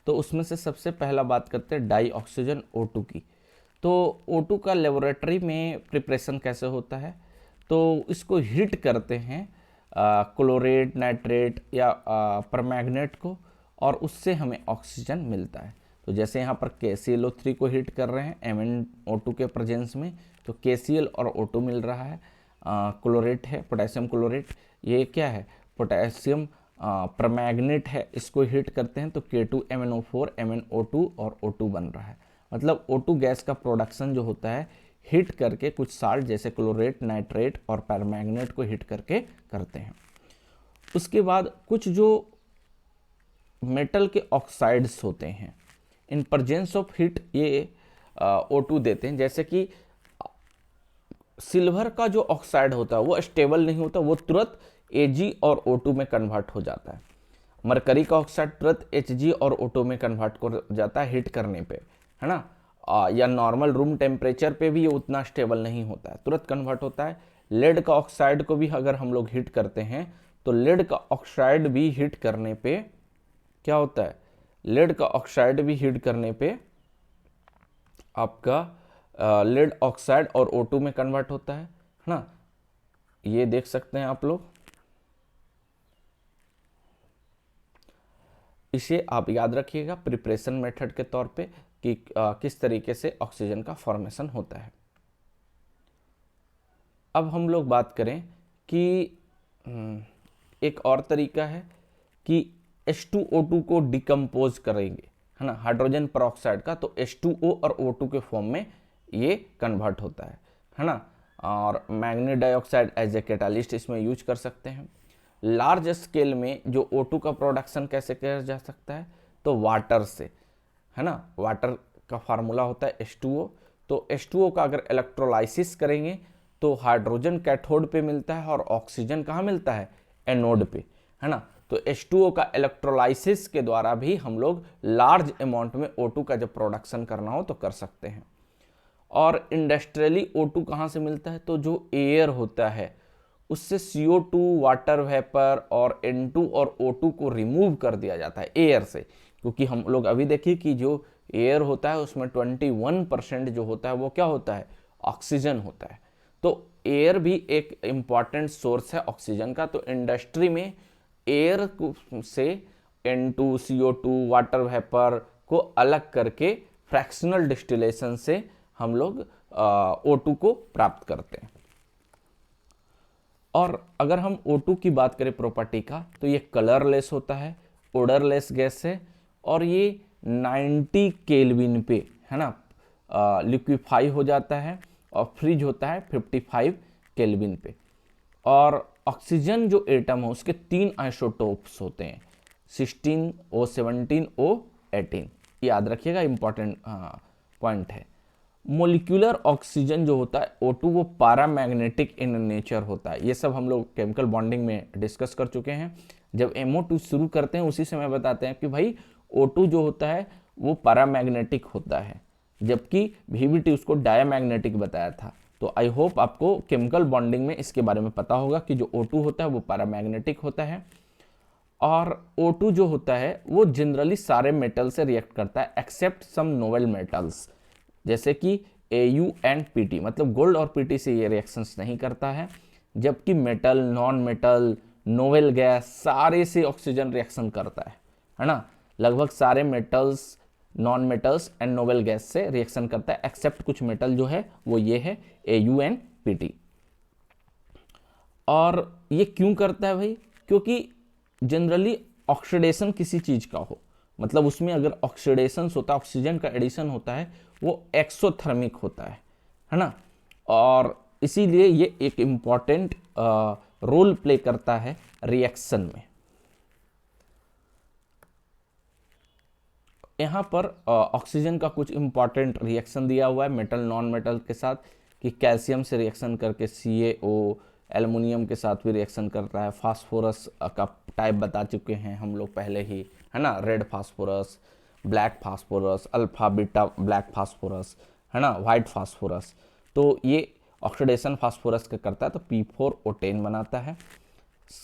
तो उसमें से सबसे पहला बात करते हैं डाई ऑक्सीजन O2 की। तो O2 का लेबोरेटरी में प्रिपरेशन कैसे होता है, तो इसको हीट करते हैं क्लोरेट, नाइट्रेट या परमैंगनेट को, और उससे हमें ऑक्सीजन मिलता है। तो जैसे यहाँ पर KClO3 को हीट कर रहे हैं MnO2 के प्रेजेंस में, तो KCl और O2 मिल रहा है। क्लोरेट है, पोटेशियम क्लोरेट, ये क्या है, पोटेशियम परमैंगनेट है, इसको हीट करते हैं तो K2MnO4 MnO2 और O2 बन रहा है। मतलब O2 गैस का प्रोडक्शन जो होता है हीट करके कुछ साल्ट जैसे क्लोरेट, नाइट्रेट और परमैंगनेट को हीट करके करते हैं। उसके बाद कुछ जो मेटल के ऑक्साइड्स होते हैं, इन प्रेजेंस ऑफ हीट ये O2 देते हैं। जैसे कि सिल्वर का जो ऑक्साइड होता है वो स्टेबल नहीं होता, वो तुरंत Ag और O2 में कन्वर्ट हो जाता है। मरकरी का ऑक्साइड तुरंत Hg और O2 में कन्वर्ट हो जाता है हीट करने पे, है ना। या नॉर्मल रूम टेम्परेचर पे भी ये उतना स्टेबल नहीं होता है, तुरंत कन्वर्ट होता है। लेड का ऑक्साइड को भी अगर हम लोग हीट करते हैं तो लेड का ऑक्साइड भी हीट करने पे क्या होता है, लेड का ऑक्साइड भी हीट करने पे आपका लेड ऑक्साइड और O2 में कन्वर्ट होता है ना। ये देख सकते हैं आप लोग, इसे आप याद रखिएगा प्रिपरेशन मेथड के तौर पे कि किस तरीके से ऑक्सीजन का फॉर्मेशन होता है। अब हम लोग बात करें कि एक और तरीका है कि H2O2 को डिकम्पोज करेंगे, है ना, हाइड्रोजन परऑक्साइड का, तो H2O और O2 के फॉर्म में ये कन्वर्ट होता है ना। और manganese dioxide as a catalyst इसमें यूज कर सकते हैं। लार्ज स्केल में जो O2 का प्रोडक्शन कैसे किया जा सकता है, तो वाटर से, है ना। वाटर का फार्मूला होता है H2O, तो H2O का अगर इलेक्ट्रोलाइसिस करेंगे तो हाइड्रोजन कैथोड पे मिलता है और ऑक्सीजन कहाँ मिलता है, एनोड पे, है ना। तो H2O का इलेक्ट्रोलाइसिस के द्वारा भी हम लोग लार्ज अमाउंट में O2 का जब प्रोडक्शन करना हो तो कर सकते हैं। और इंडस्ट्रियली O2 कहाँ से मिलता है, तो जो एयर होता है उससे CO2, वाटर वेपर और N2 और O2 को रिमूव कर दिया जाता है एयर से, क्योंकि हम लोग अभी देखिए कि जो एयर होता है उसमें 21% जो होता है वो क्या होता है, ऑक्सीजन होता है। तो एयर भी एक इम्पॉर्टेंट सोर्स है ऑक्सीजन का। तो इंडस्ट्री में एयर से N2, CO2, वाटर वेपर को अलग करके फ्रैक्शनल डिस्टिलेशन से हम लोग O2 को प्राप्त करते हैं। और अगर हम O2 की बात करें प्रॉपर्टी का, तो ये कलरलेस होता है, ओडरलेस गैस है, और ये 90 केल्विन पे, है ना, लिक्विफाई हो जाता है और फ्रीज होता है 55 केल्विन पे। और ऑक्सीजन जो एटम है उसके 3 आइसोटोप्स होते हैं, 16 O17 O18, याद रखिएगा, इंपॉर्टेंट पॉइंट है। मोलिकुलर ऑक्सीजन जो होता है O2 वो पैरामैग्नेटिक इन नेचर होता है। ये सब हम लोग केमिकल बॉन्डिंग में डिस्कस कर चुके हैं। जब MO2 शुरू करते हैं उसी समय बताते हैं कि भाई O2 जो होता है वो पैरामैग्नेटिक होता है, जबकि VBT उसको डायमैग्नेटिक बताया था। तो आई होप आपको केमिकल बॉन्डिंग में इसके बारे में पता होगा कि जो O2 होता है वो पैरामैग्नेटिक होता है। और O2 जो होता है वो जनरली सारे मेटल से रिएक्ट करता है एक्सेप्ट सम नोवेल मेटल्स, जैसे कि Au एंड PT, मतलब गोल्ड और PT से ये रिएक्शंस नहीं करता है। जबकि metal, non metal, novel gas सारे से ऑक्सीजन रिएक्शन करता है ना। लगभग सारे metals, non metals and novel gas से रिएक्शन करता है एक्सेप्ट कुछ मेटल जो है वो ये है Au एंड PT। और ये क्यों करता है भाई? क्योंकि जनरली ऑक्सीडेशन किसी चीज का हो, मतलब उसमें अगर ऑक्सीडेशन होता है, ऑक्सीजन का एडिशन होता है, वो एक्सोथर्मिक होता है ना। और इसीलिए ये एक इम्पॉर्टेंट रोल प्ले करता है रिएक्शन में। यहाँ पर ऑक्सीजन का कुछ इंपॉर्टेंट रिएक्शन दिया हुआ है मेटल नॉन मेटल के साथ, कि कैल्शियम से रिएक्शन करके CaO, एल्युमिनियम के साथ भी रिएक्शन करता है। फास्फोरस का टाइप बता चुके हैं हम लोग पहले ही, है ना, red phosphorus, black phosphorus, alpha beta black phosphorus, है ना, वाइट फास्फोरस। तो ये ऑक्सीडेशन फास्फोरस का करता है तो P4O10 बनाता है।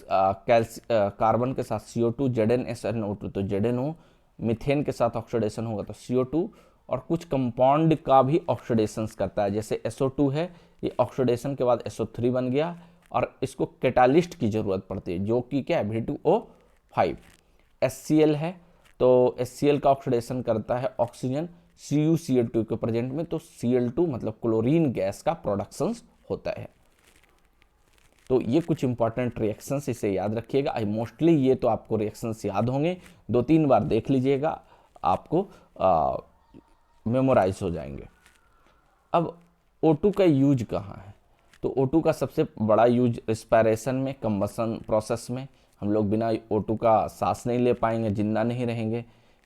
कार्बन के साथ CO2, ZnSnO2 तो ZnO, मीथेन के साथ ऑक्सीडेशन होगा तो CO2, और कुछ कंपाउंड का भी ऑक्सीडेशन करता है, जैसे SO2 है, ये ऑक्सीडेशन के बाद SO3 बन गया और इसको कैटालिस्ट की जरूरत पड़ती है, जो कि क्या है V2O5। HCl है तो HCl का ऑक्सीडेशन करता है ऑक्सीजन CuCl2 के प्रेजेंट में, तो Cl2 मतलब क्लोरीन गैस का प्रोडक्शन होता है। तो ये कुछ इंपॉर्टेंट रिएक्शंस, इसे याद रखिएगा। आई मोस्टली ये तो आपको रिएक्शंस याद होंगे, 2-3 बार देख लीजिएगा, आपको मेमोराइज हो जाएंगे। अब O2 का यूज कहाँ है? तो O2 का सबसे बड़ा यूज रिस्पायरेशन में, कंबसन प्रोसेस में। हम लोग बिना O2 का सांस नहीं ले पाएंगे, जिंदा नहीं रहेंगे।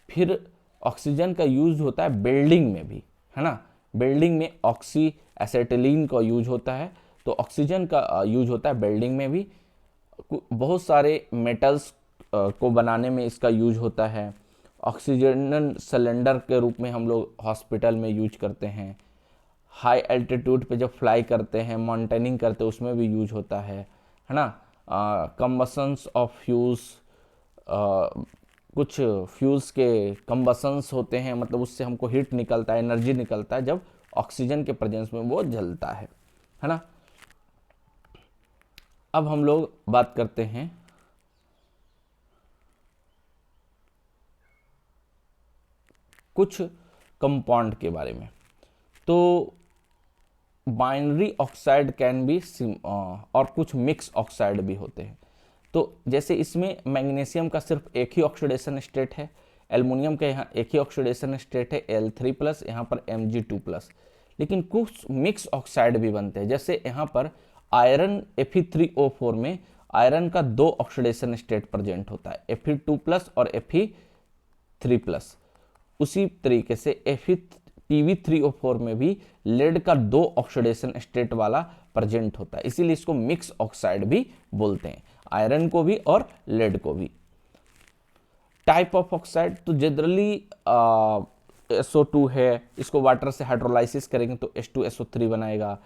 फिर ऑक्सीजन का यूज होता है बिल्डिंग में भी, है ना। बिल्डिंग में ऑक्सी एसेटिलीन का यूज होता है, तो ऑक्सीजन का यूज होता है बिल्डिंग में भी। बहुत सारे मेटल्स को बनाने में इसका यूज होता है। ऑक्सीजन सिलेंडर के रूप में हम लोग हॉस्पिटल में यूज करते हैं। हाई एल्टीट्यूड पे जब फ्लाई करते हैं, माउंटेनिंग करते हैं, उसमें भी यूज होता है ना। कंबसन्स ऑफ फ्यूज, कुछ फ्यूज के कंबसन्स होते हैं, मतलब उससे हमको हीट निकलता है, एनर्जी निकलता है जब ऑक्सीजन के प्रेजेंस में वो जलता है ना। अब हम लोग बात करते हैं कुछ कंपाउंड के बारे में। तो बाइनरी ऑक्साइड कैन बी और कुछ मिक्स ऑक्साइड भी होते हैं। तो जैसे इसमें मैग्नीशियम का सिर्फ एक ही ऑक्सीडेशन स्टेट है, एल्युमिनियम का यहाँ एक ही ऑक्सीडेशन स्टेट है Al3+, यहाँ पर Mg2+। लेकिन कुछ मिक्स ऑक्साइड भी बनते हैं, जैसे यहाँ पर आयरन Fe3O4 में आयरन का 2 ऑक्सीडेशन स्टेट प्रेजेंट होता है, Fe2+ और Fe3+। उसी तरीके से PB3O4 में भी लेड का 2 ऑक्सीडेशन स्टेट वाला प्रेजेंट होता है, इसीलिए इसको मिक्स ऑक्साइड भी बोलते हैं, आयरन को भी और लेड को भी। टाइप ऑफ ऑक्साइड तो जनरली SO2 है, इसको वाटर से हाइड्रोलाइसिस करेंगे तो H2SO3 बनाएगा।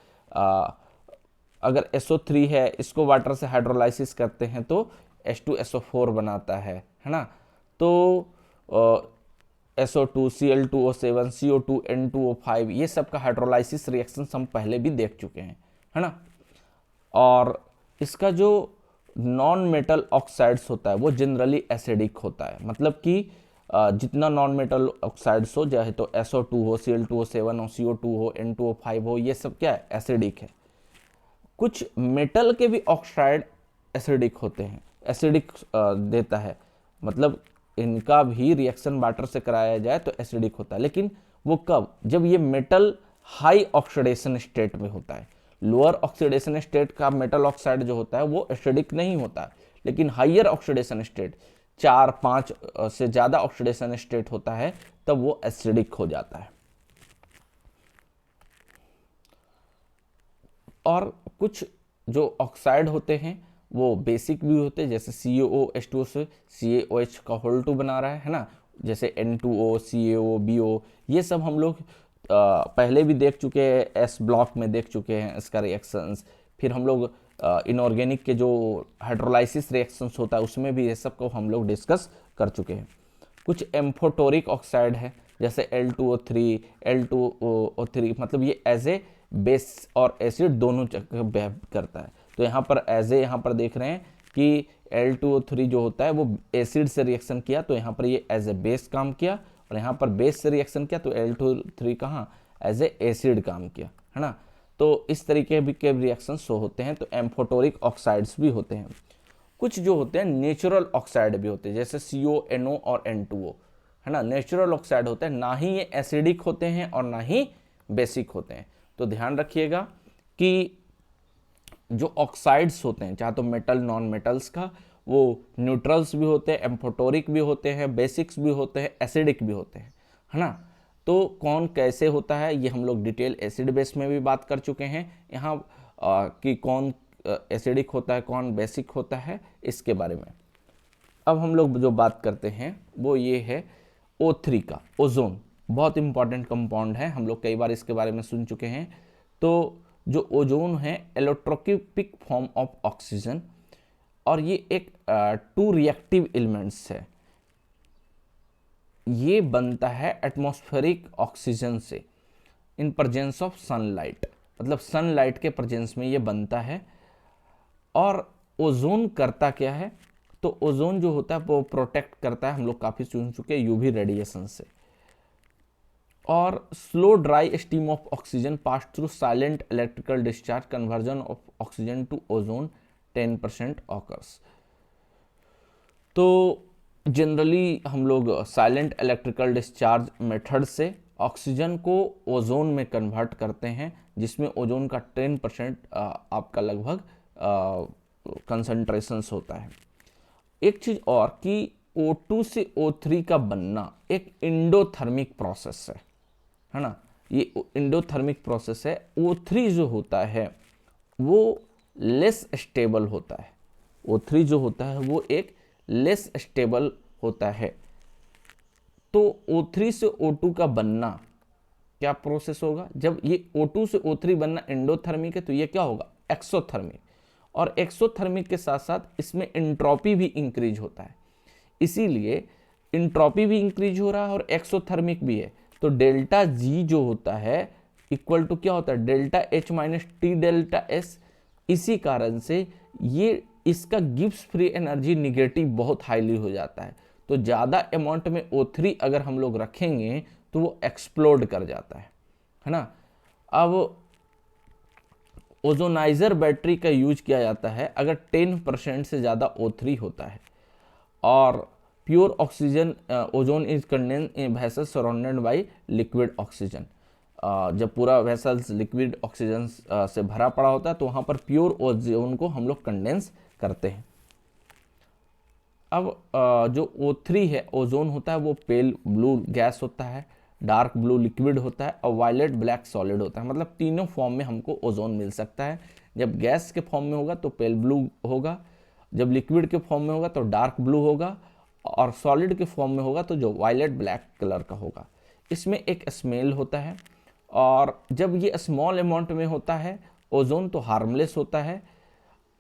अगर SO3 है, इसको वाटर से हाइड्रोलाइसिस करते हैं तो H2SO4 बनाता है ना। तो SO2, Cl2O7, CO2, N2O5, ये सब का हाइड्रोलाइसिस रिएक्शन हम पहले भी देख चुके हैं, है ना। और इसका जो नॉन मेटल ऑक्साइड्स होता है वो जनरली एसिडिक होता है, मतलब कि जितना नॉन मेटल ऑक्साइड्स हो, चाहे तो SO2 हो, Cl2O7 हो, CO2 हो, N2O5 हो, ये सब क्या है, एसिडिक है। कुछ मेटल के भी ऑक्साइड एसिडिक होते हैं, एसिडिक देता है, मतलब इनका भी रिएक्शन वाटर से कराया जाए तो एसिडिक होता है। लेकिन वो कब, जब ये मेटल हाई ऑक्सीडेशन स्टेट में होता है। लोअर ऑक्सीडेशन स्टेट का मेटल ऑक्साइड जो होता है वो एसिडिक नहीं होता है, लेकिन हाइयर ऑक्सीडेशन स्टेट 4-5 से ज़्यादा ऑक्सीडेशन स्टेट होता है, तब वो एसिडिक हो जाता है। और कुछ जो ऑक्साइड होते हैं वो बेसिक भी होते हैं, जैसे CaO से CaOH का होल 2 बना रहा है ना, जैसे N2O, CaO, BO, ये सब हम लोग पहले भी देख चुके हैं, S ब्लॉक में देख चुके हैं इसका रिएक्शंस। फिर हम लोग इनऑर्गेनिक के जो हाइड्रोलाइसिस रिएक्शंस होता है उसमें भी ये सब को हम लोग डिस्कस कर चुके हैं। कुछ एम्फोटोरिक ऑक्साइड है, जैसे L2O3, L2O3, मतलब ये एज ए बेस और एसिड दोनों बिहेव करता है। तो यहाँ पर एज ए, यहाँ पर देख रहे हैं कि L2O3 जो होता है वो एसिड से रिएक्शन किया, तो यहाँ पर ये एज ए बेस काम किया, और यहाँ पर बेस से रिएक्शन किया तो L2O3 कहाँ एज ए एसिड काम किया, है ना। तो इस तरीके के रिएक्शन शो होते हैं। तो एम्फोटोरिक ऑक्साइड्स भी होते हैं। कुछ जो होते हैं नेचुरल ऑक्साइड भी होते हैं, जैसे CO, NO और N2O, है ना। नेचुरल ऑक्साइड होते हैं, ना ही ये एसिडिक होते हैं और ना ही बेसिक होते हैं। तो ध्यान रखिएगा कि जो ऑक्साइड्स होते हैं, चाहे तो मेटल नॉन मेटल्स का, वो न्यूट्रल्स भी होते हैं, एम्फोटोरिक भी होते हैं, बेसिक्स भी होते हैं, एसिडिक भी होते हैं, है ना। तो कौन कैसे होता है ये हम लोग डिटेल एसिड बेस में भी बात कर चुके हैं। यहाँ कि कौन एसिडिक होता है, कौन बेसिक होता है, इसके बारे में अब हम लोग जो बात करते हैं वो ये है O3 का। ओजोन बहुत इंपॉर्टेंट कंपाउंड है, हम लोग कई बार इसके बारे में सुन चुके हैं। तो जो ओजोन है एलोट्रोपिक फॉर्म ऑफ ऑक्सीजन, और ये एक 2 रिएक्टिव एलिमेंट्स है। ये बनता है एटमॉस्फेरिक ऑक्सीजन से इन प्रेजेंस ऑफ सनलाइट, मतलब सनलाइट के प्रेजेंस में ये बनता है। और ओजोन करता क्या है, तो ओजोन जो होता है वो प्रोटेक्ट करता है, हम लोग काफ़ी सुन चुके हैं, UV रेडिएशन से। और slow dry steam of oxygen pass through silent electrical discharge, conversion of oxygen to ozone 10% occurs. तो जनरली हम लोग साइलेंट इलेक्ट्रिकल डिस्चार्ज मेथड से ऑक्सीजन को ओजोन में कन्वर्ट करते हैं, जिसमें ओजोन का 10% आपका लगभग कंसंट्रेशंस होता है। एक चीज़ और कि O2 से O3 का बनना एक इंडोथर्मिक प्रोसेस है ना। ये इंडोथर्मिक प्रोसेस है। O3 जो होता है वो लेस स्टेबल होता है। O3 जो होता है वो एक लेस स्टेबल होता है। तो O3 से O2 का बनना क्या प्रोसेस होगा, जब ये O2 से O3 बनना एंडोथर्मिक है तो ये क्या होगा, एक्सोथर्मिक। और एक्सोथर्मिक के साथ साथ इसमें एंट्रोपी भी इंक्रीज होता है, इसीलिए एंट्रोपी भी इंक्रीज हो रहा है और एक्सोथर्मिक भी है। तो डेल्टा जी जो होता है इक्वल टू क्या होता है, delta H minus T delta S। इसी कारण से ये इसका गिब्स फ्री एनर्जी निगेटिव बहुत हाईली हो जाता है। तो ज़्यादा अमाउंट में O3 अगर हम लोग रखेंगे तो वो एक्सप्लोड कर जाता है ना। अब ओजोनाइजर बैटरी का यूज किया जाता है अगर 10% से ज़्यादा O3 होता है। और pure oxygen ozone is condense in vessels surrounded by liquid oxygen. जब पूरा वेसल्स लिक्विड ऑक्सीजन से भरा पड़ा होता है तो वहाँ पर प्योर ओजोन को हम लोग कंडेंस करते हैं। अब जो O3 है ओजोन होता है वो पेल ब्लू गैस होता है, डार्क ब्लू लिक्विड होता है और वायलेट ब्लैक सॉलिड होता है। मतलब तीनों फॉर्म में हमको ओजोन मिल सकता है। जब गैस के फॉर्म में होगा तो पेल ब्लू होगा, जब लिक्विड के फॉर्म में होगा तो डार्क ब्लू होगा, और सॉलिड के फॉर्म में होगा तो जो वायलेट ब्लैक कलर का होगा। इसमें एक स्मेल होता है, और जब ये स्मॉल अमाउंट में होता है ओजोन तो हार्मलेस होता है,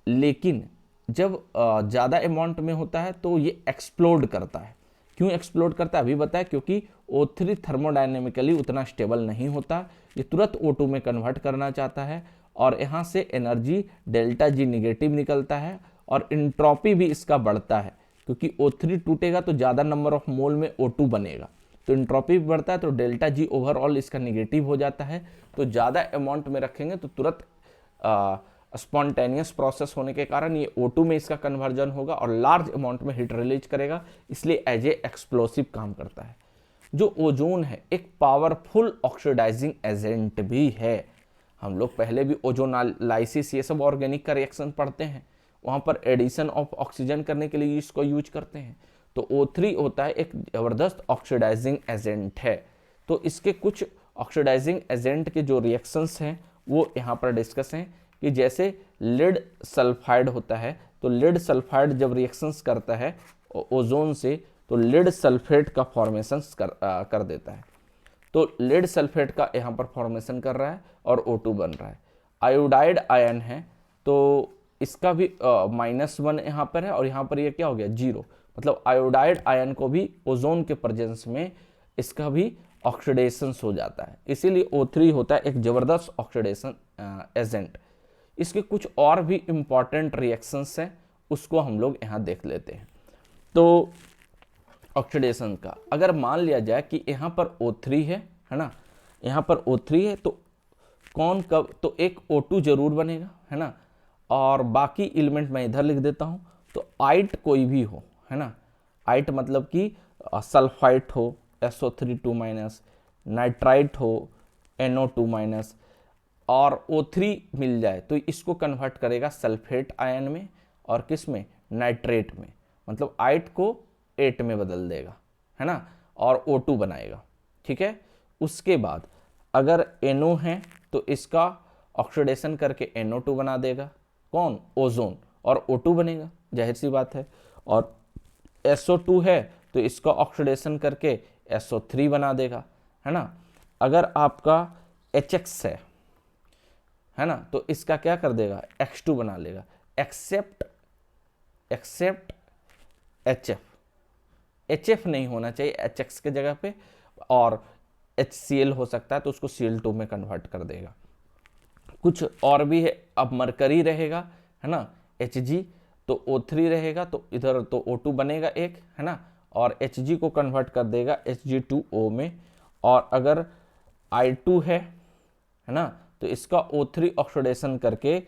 लेकिन जब ज़्यादा अमाउंट में होता है तो ये एक्सप्लोड करता है। क्यों एक्सप्लोड करता है अभी बताया, क्योंकि O3 थर्मोडायनेमिकली उतना स्टेबल नहीं होता, ये तुरंत O2 में कन्वर्ट करना चाहता है और यहाँ से एनर्जी डेल्टा जी निगेटिव निकलता है और इंट्रोपी भी इसका बढ़ता है। क्योंकि O3 टूटेगा तो ज़्यादा नंबर ऑफ मोल में O2 बनेगा, तो एंट्रोपी भी बढ़ता है, तो डेल्टा जी ओवरऑल इसका निगेटिव हो जाता है। तो ज़्यादा अमाउंट में रखेंगे तो तुरंत स्पॉन्टेनियस प्रोसेस होने के कारण ये O2 में इसका कन्वर्जन होगा और लार्ज अमाउंट में हीट रिलीज करेगा, इसलिए एज ए एक्सप्लोसिव काम करता है। जो ओजोन है एक पावरफुल ऑक्सीडाइजिंग एजेंट भी है। हम लोग पहले भी ओजोनालाइसिस ये सब ऑर्गेनिक का रिएक्शन पढ़ते हैं, वहाँ पर एडिशन ऑफ ऑक्सीजन करने के लिए इसको यूज करते हैं। तो O3 होता है एक ज़बरदस्त ऑक्सीडाइजिंग एजेंट है। तो इसके कुछ ऑक्सीडाइजिंग एजेंट के जो रिएक्शंस हैं वो यहाँ पर डिस्कस हैं, कि जैसे लिड सल्फाइड होता है, तो लिड सल्फाइड जब रिएक्शंस करता है ओजोन से तो लिड सल्फेट का फॉर्मेशन कर देता है। तो लिड सल्फेट का यहाँ पर फॉर्मेशन कर रहा है और O2 बन रहा है। आयोडाइड आयन है तो इसका भी -1 यहाँ पर है और यहाँ पर ये क्या हो गया 0, मतलब आयोडाइड आयन को भी ओजोन के प्रेजेंस में इसका भी ऑक्सीडेशन हो जाता है, इसीलिए O3 होता है एक ज़बरदस्त ऑक्सीडेशन एजेंट। इसके कुछ और भी इम्पॉर्टेंट रिएक्शंस हैं, उसको हम लोग यहाँ देख लेते हैं। तो ऑक्सीडेशन का अगर मान लिया जाए कि यहाँ पर O3 है ना, यहाँ पर O3 है तो कौन कब, तो एक O2 जरूर बनेगा, है ना, और बाकी एलिमेंट मैं इधर लिख देता हूँ। तो आइट कोई भी हो, है ना, आइट मतलब कि सल्फाइट हो SO3 -, नाइट्राइट हो NO2 -, और O3 मिल जाए तो इसको कन्वर्ट करेगा सल्फेट आयन में और किस में, नाइट्रेट में, मतलब आइट को 8 में बदल देगा, है ना, और O2 बनाएगा। ठीक है, उसके बाद अगर NO है तो इसका ऑक्सीडेशन करके NO2 बना देगा, कौन, ओजोन, और O2 बनेगा, जाहिर सी बात है। और SO2 है तो इसका ऑक्सीडेशन करके SO3 बना देगा, है ना। अगर आपका HX है ना, तो इसका क्या कर देगा, X2 बना लेगा, एक्सेप्ट HF नहीं होना चाहिए HX के जगह पे, और HCl हो सकता है तो उसको Cl2 में कन्वर्ट कर देगा। कुछ और भी है, अब मरकरी रहेगा, है ना, Hg, तो O3 रहेगा तो इधर तो O2 बनेगा एक, है ना, और Hg को कन्वर्ट कर देगा Hg2O में, और अगर I2 है ना, तो इसका O3 ऑक्सीडेशन करके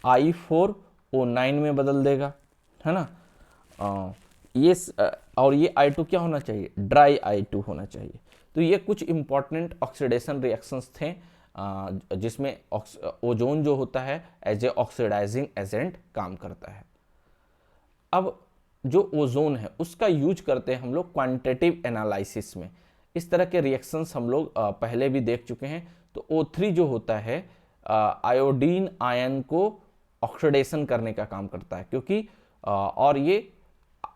I4O9 में बदल देगा, है ना। ये और ये I2 क्या होना चाहिए, ड्राई I2 होना चाहिए। तो ये कुछ इंपॉर्टेंट ऑक्सीडेशन रिएक्शंस थे जिसमें ओजोन जो होता है एज ए ऑक्सीडाइजिंग एजेंट काम करता है। अब जो ओजोन है उसका यूज करते हैं हम लोग क्वांटिटेटिव एनालिसिस में। इस तरह के रिएक्शंस हम लोग पहले भी देख चुके हैं। तो O3 जो होता है आयोडीन आयन को ऑक्सीडेशन करने का काम करता है, क्योंकि और ये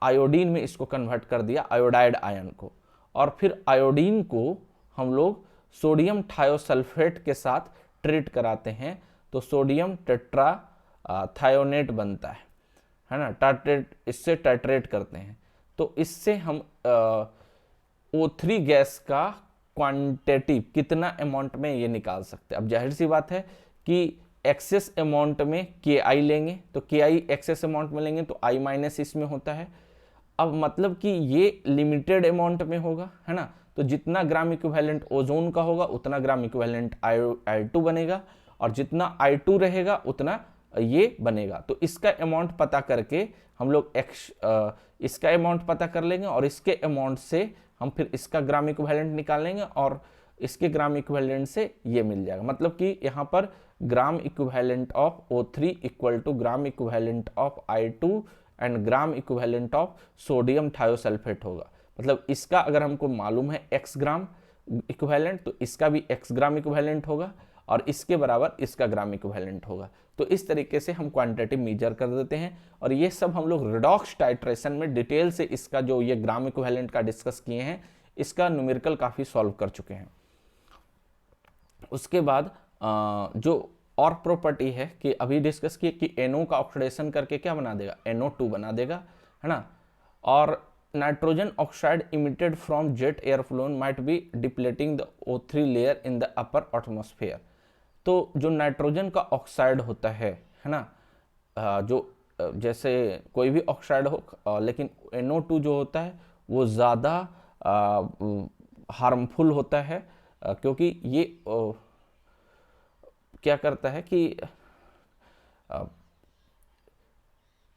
आयोडीन में इसको कन्वर्ट कर दिया आयोडाइड आयन को, और फिर आयोडीन को हम लोग सोडियम थायोसल्फेट के साथ ट्रीट कराते हैं, तो सोडियम टेट्रा थायोनेट बनता है ना, टाइट्रेट, इससे टाइट्रेट करते हैं। तो इससे हम O3 गैस का क्वांटिटी कितना अमाउंट में ये निकाल सकते हैं। अब जाहिर सी बात है कि एक्सेस अमाउंट में Ki लेंगे, तो Ki एक्सेस अमाउंट में लेंगे तो I माइनस इसमें होता है। अब मतलब कि ये लिमिटेड अमाउंट में होगा, है ना, तो जितना ग्राम इक्विवेलेंट ओजोन का होगा उतना ग्राम इक्विवेलेंट I2 बनेगा, और जितना I2 रहेगा उतना ये बनेगा। तो इसका अमाउंट पता करके हम लोग इसका अमाउंट पता कर लेंगे, और इसके अमाउंट से हम फिर इसका ग्राम इक्विवेलेंट निकालेंगे, और इसके ग्राम इक्विवेलेंट से ये मिल जाएगा। मतलब कि यहाँ पर gram equivalent of O3 equal to gram equivalent of I2 and gram equivalent of sodium thiosulphate होगा। मतलब इसका अगर हमको मालूम है x ग्राम इक्विवेलेंट, तो इसका भी x ग्राम इक्विवेलेंट होगा, और इसके बराबर इसका ग्राम इक्विवेलेंट होगा। तो इस तरीके से हम क्वांटिटेटिव मेजर कर देते हैं, और ये सब हम लोग रिडॉक्स टाइट्रेशन में डिटेल से इसका जो ये ग्राम इक्विवेलेंट का डिस्कस किए हैं, इसका न्यूमेरिकल काफ़ी सॉल्व कर चुके हैं। उसके बाद जो और प्रॉपर्टी है कि अभी डिस्कस किए कि NO का ऑक्सीडेशन करके क्या बना देगा, NO2 बना देगा, है ना। और nitrogen oxide emitted from jet air phloem might be depleting the O3 layer in the upper atmosphere. तो जो नाइट्रोजन का ऑक्साइड होता है ना, जो जैसे कोई भी ऑक्साइड हो, लेकिन NO2 जो होता है वो ज़्यादा हार्मफुल होता है, क्योंकि ये क्या करता है कि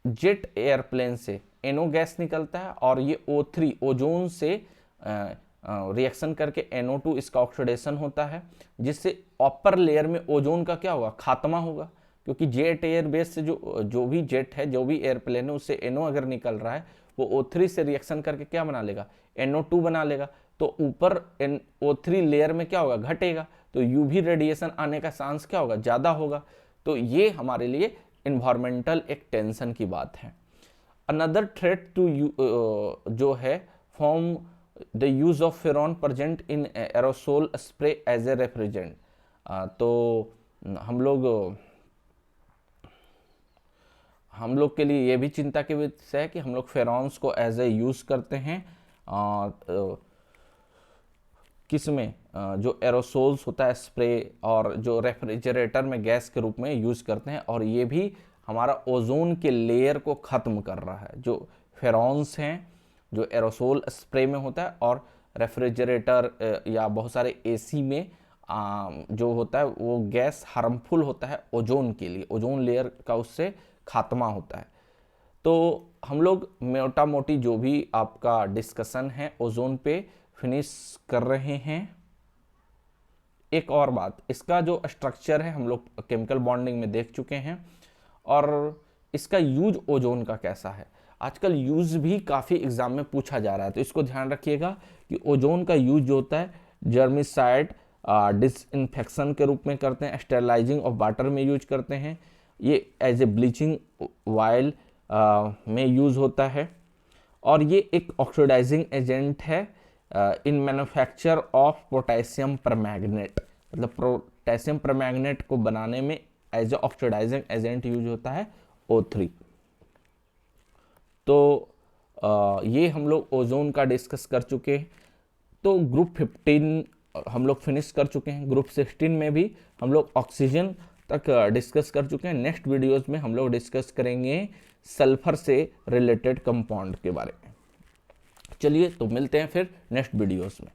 जेट एयरप्लेन से NO गैस निकलता है और ये O3 ओजोन से रिएक्शन करके NO2 इसका ऑक्सीडेशन होता है, जिससे अपर लेयर में ओजोन का क्या होगा, खात्मा होगा। क्योंकि जेट एयर बेस से जो भी जेट है, जो भी एयरप्लेन है, उससे NO अगर निकल रहा है वो O3 से रिएक्शन करके क्या बना लेगा, NO2 बना लेगा। तो ऊपर O3 लेयर में क्या होगा, घटेगा, तो UV रेडिएशन आने का चांस क्या होगा, ज़्यादा होगा। तो ये हमारे लिए इन्वायरमेंटल एक टेंशन की बात है। अनदर थ्रेट टू जो है from the use of freon present in aerosol spray as a refrigerant. तो हम लोग के लिए ये भी चिंता की विषय है कि हम लोग फेरॉन्स को एज ए यूज करते हैं किसमें, जो एरोसोल्स होता है स्प्रे और जो रेफ्रिजरेटर में गैस के रूप में यूज करते हैं, और ये भी हमारा ओजोन के लेयर को ख़त्म कर रहा है। जो फेरॉन्स हैं जो एरोसोल स्प्रे में होता है, और रेफ्रिजरेटर या बहुत सारे AC में जो होता है वो गैस हार्मफुल होता है ओजोन के लिए, ओजोन लेयर का उससे खात्मा होता है। तो हम लोग मोटा मोटी जो भी आपका डिस्कशन है ओजोन पे फिनिश कर रहे हैं। एक और बात, इसका जो स्ट्रक्चर है हम लोग केमिकल बॉन्डिंग में देख चुके हैं, और इसका यूज ओजोन का कैसा है। आजकल यूज भी काफ़ी एग्जाम में पूछा जा रहा है, तो इसको ध्यान रखिएगा कि ओजोन का यूज जो होता है जर्मिसाइड डिसइंफेक्शन के रूप में करते हैं, स्टेरलाइजिंग ऑफ वाटर में यूज करते हैं, ये एज ए ब्लीचिंग वाइल में यूज होता है, और ये एक ऑक्सीडाइजिंग एजेंट है in manufacture of potassium permanganate. मतलब पोटेशियम परमैंगनेट को बनाने में as a oxidising agent use होता है O3। तो ये हम लोग ओजोन का डिस्कस कर चुके हैं। तो ग्रुप 15 हम लोग फिनिश कर चुके हैं। ग्रुप 16 में भी हम लोग ऑक्सीजन तक डिस्कस कर चुके हैं। नेक्स्ट वीडियोस में हम लोग डिस्कस करेंगे सल्फर से रिलेटेड कंपाउंड के बारे में। चलिए तो मिलते हैं फिर नेक्स्ट वीडियोस में।